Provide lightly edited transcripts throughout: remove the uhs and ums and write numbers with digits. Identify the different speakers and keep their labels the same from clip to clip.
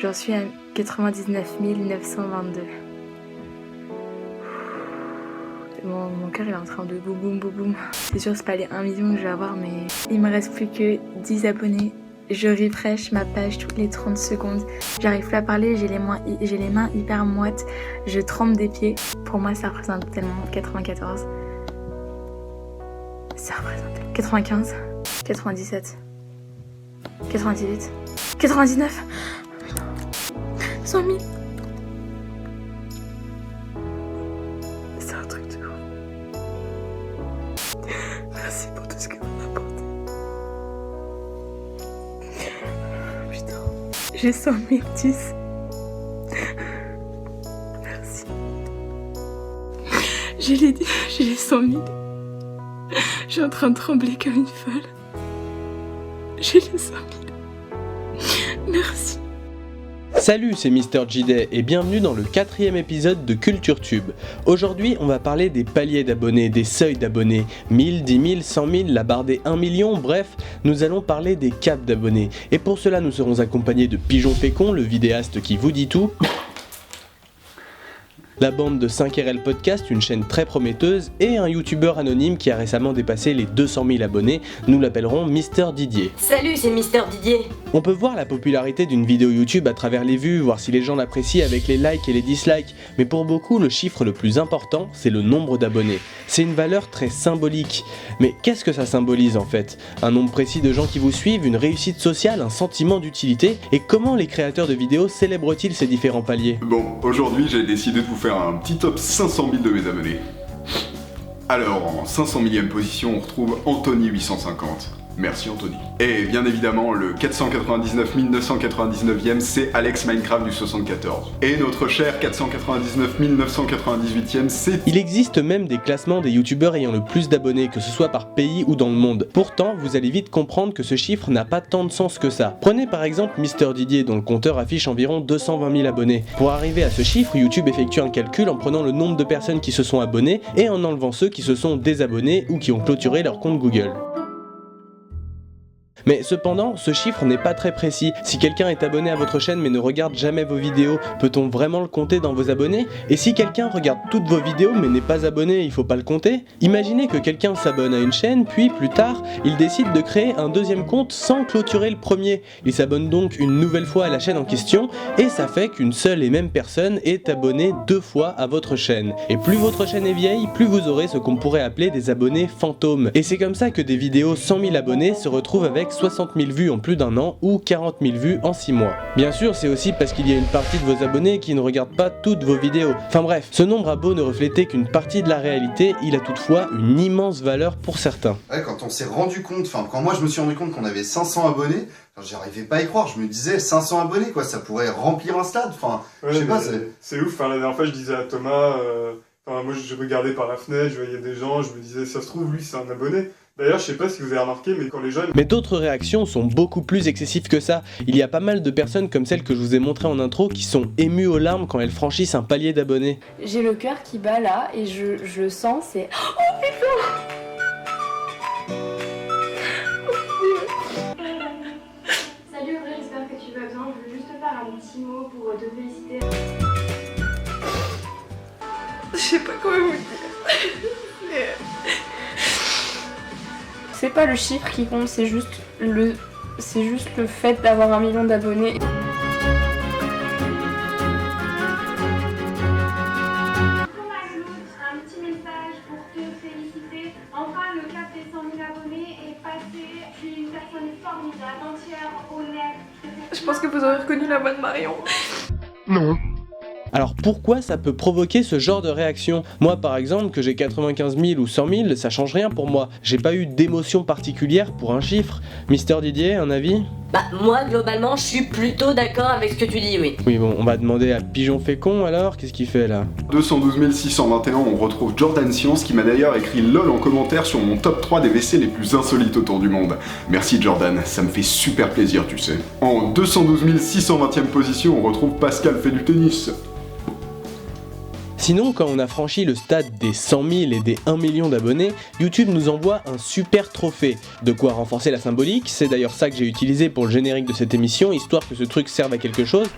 Speaker 1: J'en suis à 99 922. Mon cœur est en train de boum boum boum boum. C'est sûr c'est pas les 1 million que je vais avoir, mais il me reste plus que 10 abonnés. Je refresh ma page toutes les 30 secondes. J'arrive plus à parler, j'ai les mains hyper moites. Je tremble des pieds. Pour moi ça représente tellement 94. Ça représente 95, 97, 98, 99, 100 000. C'est un truc de ouf. Merci pour tout ce que vous m'apportez. Putain, j'ai 100 000 10. Merci. J'ai les 100 000. Je suis en train de trembler comme une folle. J'ai les 100 000. Merci.
Speaker 2: Salut, c'est Mr. JD et bienvenue dans le 4e épisode de CultureTube. Aujourd'hui, on va parler des paliers d'abonnés, des seuils d'abonnés, 1000, 10 000, 100 000, la barre des 1 million, bref, nous allons parler des caps d'abonnés. Et pour cela, nous serons accompagnés de Pigeon Fécond, le vidéaste qui vous dit tout. La bande de 5RL Podcast, une chaîne très prometteuse, et un youtubeur anonyme qui a récemment dépassé les 200 000 abonnés, nous l'appellerons Mister Didier.
Speaker 3: Salut, c'est Mister Didier.
Speaker 2: On peut voir la popularité d'une vidéo YouTube à travers les vues, voir si les gens l'apprécient avec les likes et les dislikes, mais pour beaucoup, le chiffre le plus important, c'est le nombre d'abonnés. C'est une valeur très symbolique. Mais qu'est-ce que ça symbolise en fait? Un nombre précis de gens qui vous suivent, une réussite sociale, un sentiment d'utilité? Et comment les créateurs de vidéos célèbrent-ils ces différents paliers?
Speaker 4: Bon, aujourd'hui j'ai décidé de vous faire un petit top 500 000 de mes abonnés. Alors, en 500 millième position, on retrouve Anthony 850. Merci Anthony. Et bien évidemment, le 499 999e, c'est Alex Minecraft du 74. Et notre cher 499 998e, c'est...
Speaker 2: Il existe même des classements des youtubeurs ayant le plus d'abonnés, que ce soit par pays ou dans le monde. Pourtant, vous allez vite comprendre que ce chiffre n'a pas tant de sens que ça. Prenez par exemple Mister Didier, dont le compteur affiche environ 220 000 abonnés. Pour arriver à ce chiffre, YouTube effectue un calcul en prenant le nombre de personnes qui se sont abonnées et en enlevant ceux qui se sont désabonnés ou qui ont clôturé leur compte Google. Mais cependant, ce chiffre n'est pas très précis. Si quelqu'un est abonné à votre chaîne mais ne regarde jamais vos vidéos, peut-on vraiment le compter dans vos abonnés? Et si quelqu'un regarde toutes vos vidéos mais n'est pas abonné, il faut pas le compter? Imaginez que quelqu'un s'abonne à une chaîne, puis plus tard, il décide de créer un deuxième compte sans clôturer le premier. Il s'abonne donc une nouvelle fois à la chaîne en question, et ça fait qu'une seule et même personne est abonnée 2 fois à votre chaîne. Et plus votre chaîne est vieille, plus vous aurez ce qu'on pourrait appeler des abonnés fantômes. Et c'est comme ça que des vidéos 100 000 abonnés se retrouvent avec 60 000 vues en plus d'un an ou 40 000 vues en 6 mois. Bien sûr, c'est aussi parce qu'il y a une partie de vos abonnés qui ne regardent pas toutes vos vidéos. Enfin bref, ce nombre a beau ne refléter qu'une partie de la réalité, il a toutefois une immense valeur pour certains.
Speaker 5: Ouais, quand on s'est rendu compte, quand moi je me suis rendu compte qu'on avait 500 abonnés, j'arrivais pas à y croire, je me disais 500 abonnés quoi, ça pourrait remplir un stade,
Speaker 6: ouais, je sais pas, c'est ouf, la dernière fois je disais à Thomas, moi je regardais par la fenêtre, je voyais des gens, je me disais ça se trouve lui c'est un abonné. D'ailleurs, je sais pas si vous avez remarqué, mais quand les jeunes...
Speaker 2: Mais d'autres réactions sont beaucoup plus excessives que ça. Il y a pas mal de personnes comme celle que je vous ai montrée en intro qui sont émues aux larmes quand elles franchissent un palier d'abonnés.
Speaker 1: J'ai le cœur qui bat là et je sens, c'est... Oh putain!
Speaker 7: Salut Audrey, j'espère que tu vas bien. Je veux juste te faire un petit mot pour te féliciter.
Speaker 1: Je sais pas comment vous dire. C'est pas le chiffre qui compte, c'est juste le fait d'avoir 1 million d'abonnés.
Speaker 7: On ajoute un petit message pour te féliciter. Enfin, le cap des 100 000 abonnés est passé. Tu es une personne formidable, entière, honnête.
Speaker 1: Je pense que vous aurez reconnu la voix de Marion.
Speaker 2: Non. Alors pourquoi ça peut provoquer ce genre de réaction? Moi par exemple, que j'ai 95 000 ou 100 000, ça change rien pour moi. J'ai pas eu d'émotion particulière pour un chiffre. Mister Didier, un avis?
Speaker 3: Bah moi globalement je suis plutôt d'accord avec ce que tu dis, oui.
Speaker 2: Oui bon, on va demander à Pigeon Fécond alors, qu'est-ce qu'il fait là?
Speaker 4: 212 621, on retrouve Jordan Science qui m'a d'ailleurs écrit LOL en commentaire sur mon top 3 des WC les plus insolites autour du monde. Merci Jordan, ça me fait super plaisir tu sais. En 212 620e position, on retrouve Pascal fait du tennis.
Speaker 2: Sinon, quand on a franchi le stade des 100 000 et des 1 million d'abonnés, YouTube nous envoie un super trophée. De quoi renforcer la symbolique, c'est d'ailleurs ça que j'ai utilisé pour le générique de cette émission, histoire que ce truc serve à quelque chose.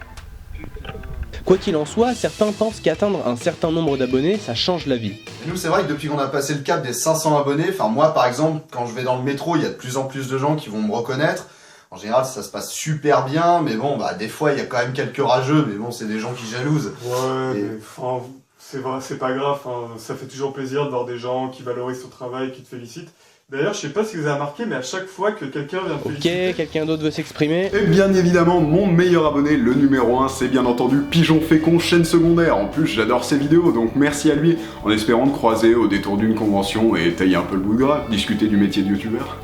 Speaker 2: Quoi qu'il en soit, certains pensent qu'atteindre un certain nombre d'abonnés, ça change la vie.
Speaker 5: Et nous, c'est vrai que depuis qu'on a passé le cap des 500 abonnés, enfin moi par exemple, quand je vais dans le métro, il y a de plus en plus de gens qui vont me reconnaître. En général, ça se passe super bien, mais bon, bah des fois, il y a quand même quelques rageux, mais bon, c'est des gens qui jalousent.
Speaker 6: Ouais,
Speaker 5: Et-
Speaker 6: mais enfin, c'est vrai, c'est pas grave, hein. Ça fait toujours plaisir de voir des gens qui valorisent ton travail, qui te félicitent. D'ailleurs, je sais pas si vous avez remarqué, mais à chaque fois que quelqu'un vient te
Speaker 2: Ok,
Speaker 6: féliciter...
Speaker 2: quelqu'un d'autre veut s'exprimer?
Speaker 4: Et bien évidemment, mon meilleur abonné, le numéro 1, c'est bien entendu Pigeon Fécond, chaîne secondaire. En plus, j'adore ses vidéos, donc merci à lui, en espérant de croiser au détour d'une convention et tailler un peu le bout de gras, discuter du métier de youtubeur.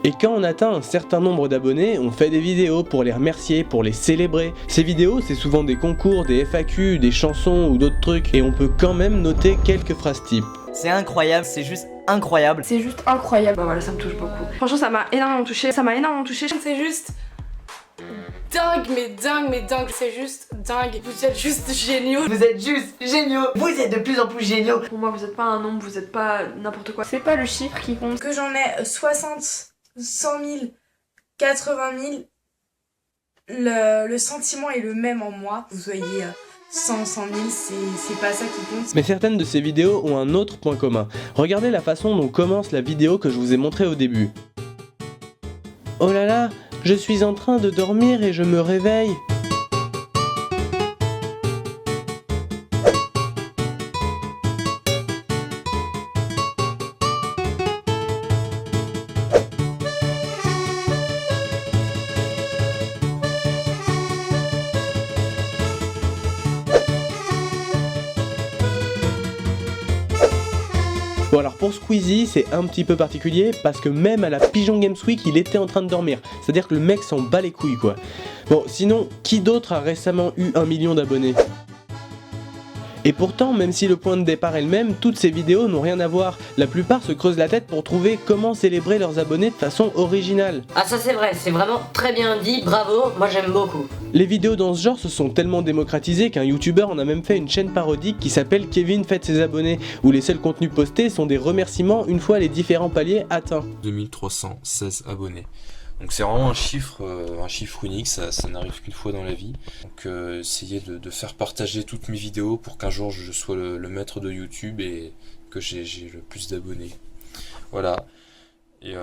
Speaker 2: Et quand on atteint un certain nombre d'abonnés, on fait des vidéos pour les remercier, pour les célébrer. Ces vidéos, c'est souvent des concours, des FAQ, des chansons ou d'autres trucs, et on peut quand même noter quelques phrases types.
Speaker 8: C'est incroyable, c'est juste incroyable.
Speaker 9: C'est juste incroyable. Bah voilà, ça me touche beaucoup. Franchement, ça m'a énormément touché.
Speaker 10: C'est juste dingue, mais dingue. C'est juste dingue. Vous êtes juste géniaux.
Speaker 8: Vous êtes juste géniaux. Vous êtes de plus en plus géniaux.
Speaker 9: Pour moi, vous êtes pas un nombre, vous êtes pas n'importe quoi. C'est pas le chiffre qui compte.
Speaker 10: Que j'en ai 60, 100 000, 80 000, le sentiment est le même en moi. Vous soyez 100, 100 000, c'est pas ça qui compte.
Speaker 2: Mais certaines de ces vidéos ont un autre point commun. Regardez la façon dont commence la vidéo que je vous ai montrée au début. Oh là là, je suis en train de dormir et je me réveille. Bon alors pour Squeezie c'est un petit peu particulier parce que même à la Pigeon Games Week il était en train de dormir. C'est à dire que le mec s'en bat les couilles quoi. Bon sinon qui d'autre a récemment eu 1 million d'abonnés? Et pourtant, même si le point de départ est le même, toutes ces vidéos n'ont rien à voir. La plupart se creusent la tête pour trouver comment célébrer leurs abonnés de façon originale.
Speaker 3: Ah ça c'est vrai, c'est vraiment très bien dit, bravo, moi j'aime beaucoup.
Speaker 2: Les vidéos dans ce genre se sont tellement démocratisées qu'un youtubeur en a même fait une chaîne parodique qui s'appelle Kevin fête ses abonnés, où les seuls contenus postés sont des remerciements une fois les différents paliers atteints.
Speaker 11: 2316 abonnés. Donc c'est vraiment un chiffre unique, ça n'arrive qu'une fois dans la vie. Donc essayer de faire partager toutes mes vidéos pour qu'un jour je sois le maître de YouTube et que j'ai le plus d'abonnés. Voilà. Et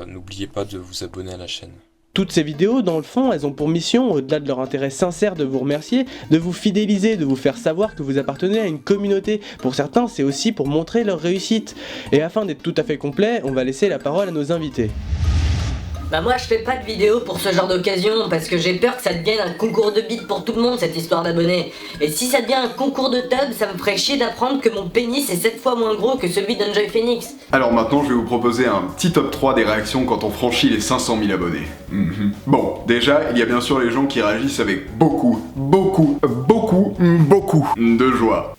Speaker 11: n'oubliez pas de vous abonner à la chaîne.
Speaker 2: Toutes ces vidéos, dans le fond, elles ont pour mission, au-delà de leur intérêt sincère de vous remercier, de vous fidéliser, de vous faire savoir que vous appartenez à une communauté. Pour certains, c'est aussi pour montrer leur réussite. Et afin d'être tout à fait complet, on va laisser la parole à nos invités.
Speaker 3: Bah moi je fais pas de vidéo pour ce genre d'occasion parce que j'ai peur que ça devienne un concours de bite pour tout le monde cette histoire d'abonnés. Et si ça devient un concours de tub, ça me ferait chier d'apprendre que mon pénis est 7 fois moins gros que celui d'Enjoy Phoenix.
Speaker 4: Alors maintenant, je vais vous proposer un petit top 3 des réactions quand on franchit les 500 000 abonnés. Bon, déjà, il y a bien sûr les gens qui réagissent avec beaucoup de joie.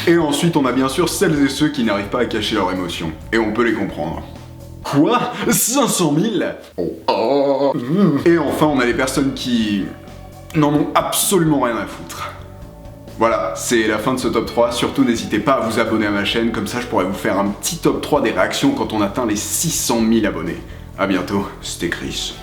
Speaker 4: Et ensuite, on a bien sûr celles et ceux qui n'arrivent pas à cacher leurs émotions. Et on peut les comprendre. Quoi 500 000 Et enfin, on a les personnes qui n'en ont absolument rien à foutre. Voilà, c'est la fin de ce top 3. Surtout, n'hésitez pas à vous abonner à ma chaîne, comme ça je pourrais vous faire un petit top 3 des réactions quand on atteint les 600 000 abonnés. A bientôt, c'était Chris.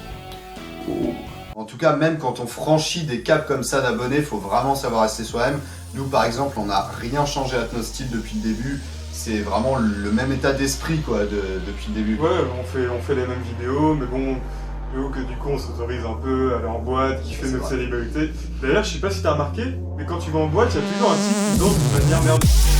Speaker 5: En tout cas, même quand on franchit des caps comme ça d'abonnés, faut vraiment savoir rester soi-même. Nous, par exemple, on n'a rien changé à notre style depuis le début. C'est vraiment le même état d'esprit quoi depuis le début.
Speaker 6: Ouais, on fait les mêmes vidéos, mais bon, j'avoue que du coup on s'autorise un peu à aller en boîte, kiffer notre célébrité. D'ailleurs, je sais pas si t'as remarqué, mais quand tu vas en boîte, il y a toujours un type qui danse de manière merdique.